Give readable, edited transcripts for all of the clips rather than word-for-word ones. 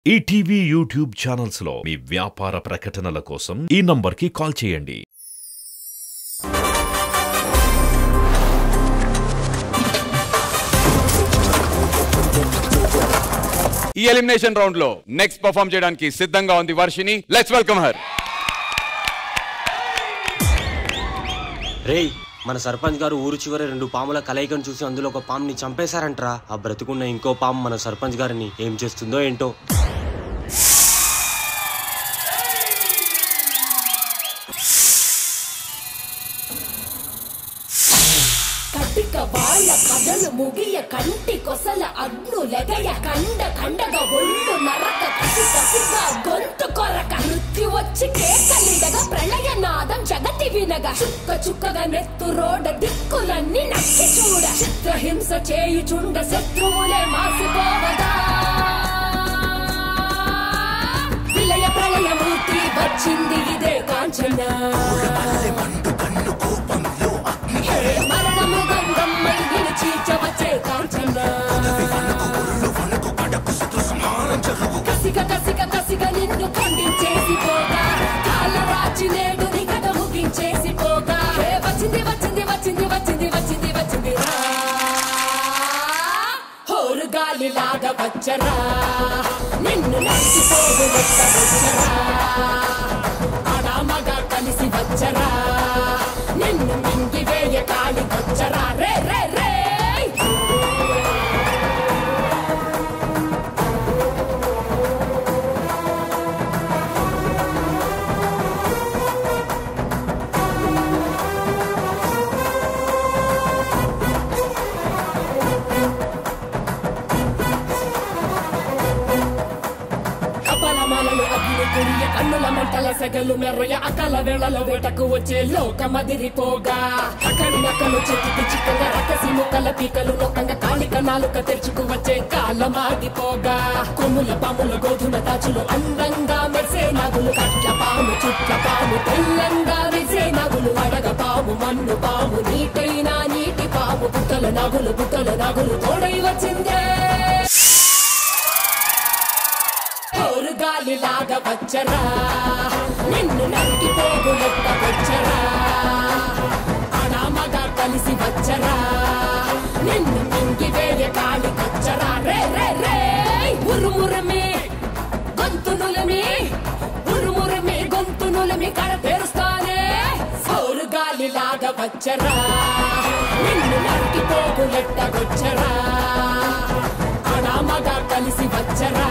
ETV YouTube channels లో మీ వ్యాపార ప్రకటనల కోసం ఈ నంబర్కి కాల్ చేయండి. ఈ ఎలిమినేషన్ రౌండ్ లో నెక్స్ట్ పర్ఫార్మ్ చేయడానికి సిద్ధంగా ఉంది వర్షిని. Let's welcome her. రేయ్, మన సర్పంచ్ గారు ఊరు చివరి 2 పాముల కలయికను చూసి అందులో ఒక పాముని చంపేశారంట్రా. ఆ బ్రతికున్న ఇంకో పాము మన సర్పంచ్ గారిని ఏం చేస్తుందో ఏంటో. కథలు ముగియ కంటి కొసల అగ్ను లెగయ కండ కండగా ఒళ్ళు నరక కసి కసిగా గొంతు కొరక మృత్యు వచ్చి కేకలిడగా ప్రళయ నాదం జగతి వినగా చుక్క చుక్కగా నెత్తు రోడ దిక్కులన్నీ నక్కి చూడ చిత్రహింస చేయుచుండ శత్రువులే మాసిపోవగా విలయ ప్రళయమూర్తి వచ్చింది ఇదే కాంచన. మరణము గంగమ్మై నిలిచీచవచ్చే కాంచన. కసిక కసిక కసిక నిన్ను ఖండించేసి పోగా కాలరాచి నేడు నీ కథ ముగించేసి పోగా వచ్చింది వచ్చింది వచ్చింది వచ్చింది వచ్చింది వచ్చింది హోరు గాలిలాగా వచ్చరా నిన్ను నడిచిపోదు వచ్చరా ఆడామగా కలిసి వచ్చరా నిన్ను మింగి వేయ కాలి వచ్చరా రే రే రే. కన్నుల మంటల సెగలు మెర్రయ అకల వేళలో వేటకు వచ్చే లోకమదిరిపోగా అక్కడినక్కలు చెట్టుకి చిక్కగా రకసి ముక్కల పీకలు లోకంగా కాళిక నాలుక తెరుచుకు వచ్చే కాలమాగిపోగా కొమ్ముల పాముల గోధుమ దాచులు అందంగా మెరిసే నాగులు కట్ల పాము చుట్ల పాము తెల్లంగా మెరిసే నాగులు అడగ పాము మన్ను పాము నీటైనా నీటి పాము బుట్టల నాగులు తోడై వచ్చిందే గాలిలాగా వచ్చరా నిన్ను నరికి పోగులెక్క వచ్చరా ఆడామగా కలిసి వచ్చరా నిన్ను మింగి వేయ కాలి వచ్చరా రే రే రే. ఉరుమురమి గొంతునులమి ఉరుమురమి గొంతునులమి కడ తెరుస్తానే సౌరు గాలిలాగా వచ్చరా నిన్ను నరికి పోగులెక్క వచ్చరా ఆడామగా కలిసి వచ్చరా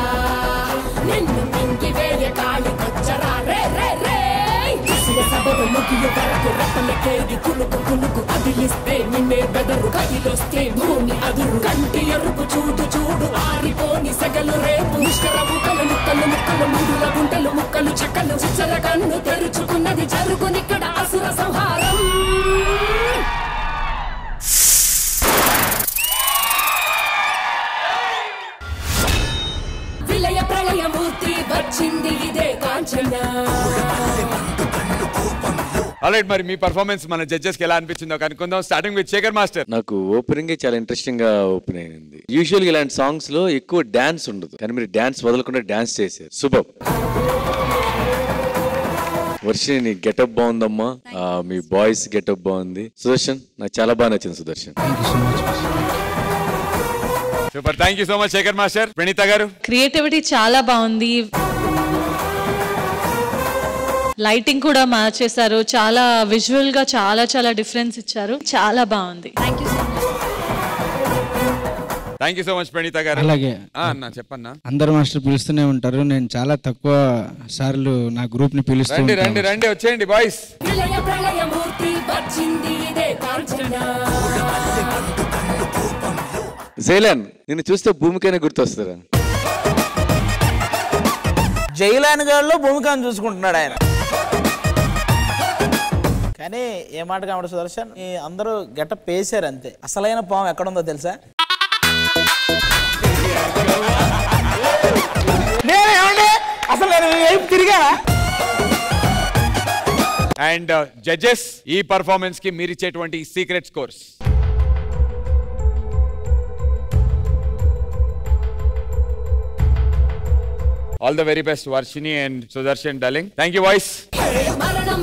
నిన్ను మింగి వేయ కాలి వచ్చరా రే రే రే. కసిల సభలు ముగియ వరకు రెప్పల కేడి కులుకు కులుకు అదిలిస్తే నిన్నే బెదరు కదిలొస్తే భూమి అదురు కంటి ఎరుపు చూడు చూడు ఆరిపోని సెగలు రేపు ముష్కర ముక్కలు ముక్కలు ముక్కలు ముడుల గుంటలు ముక్కలు చెక్కలు చిచ్చర కన్ను తెరుచుకున్నది జరుగునిక్కడ అసుర సంహారం. విలయ ప్రళయమూర్తి వచ్చింది ఇదే కాంచన. ఆల్రైట్, మరి మీ పర్ఫార్మెన్స్ మన జడ్జెస్ కి ఎలా అనిపించిందో కనుక్కుందాం. Starting with Shekhar master. నాకు ఓపెనింగ్ చాలా ఇంట్రెస్టింగ్ గా ఓపెన్ అయింది. యూజువల్ గా ఇలాంటి సాంగ్స్ లో ఎక్కువ డాన్స్ ఉండదు, కానీ మీరు డాన్స్ వదలకుండా డాన్స్ చేశారు. సూపర్. వర్షిని గెటప్ బాగుందమ్మా, మీ బాయ్స్ గెటప్ బాగుంది. సుదర్శన్ నాకు చాలా బాగా నచ్చింది. Sudarshan super. Thank you so much Shekhar master. Praneetha garu. Creativity చాలా బాగుంది, లైటింగ్ కూడా మార్చేశారు, చాలా విజువల్ గా చాలా చాలా డిఫరెన్స్ ఇచ్చారు, చాలా బాగుంది. Thank you so much Praneetha garu. అలాగే చెప్పన్నా, అందరు మాస్టర్ పిలుస్తూనే ఉంటారు, నేను చాలా తక్కువ సార్లు నా గ్రూప్ ని పిలుస్తాను. రండి రండి వచ్చేయండి బాయ్స్. జైలాన్ నిన్ను చూస్తే భూమికైనా గుర్తొస్తారా? జైలాన్ గారిలో భూమికను చూసుకుంటున్నాడు ఆయన. కానీ ఏ మాట కాబట్టి సుదర్శన్, అందరూ గెటప్ వేసారు అంతే. అసలైన పాము ఎక్కడుందో తెలుసా? అసలు నేను తిరిగా. అండ్ జడ్జెస్, ఈ పర్ఫార్మెన్స్ కి మీరు ఇచ్చేటువంటి secret scores. All the very best Varshini and Sudarshan darling. Thank you boys. మరణం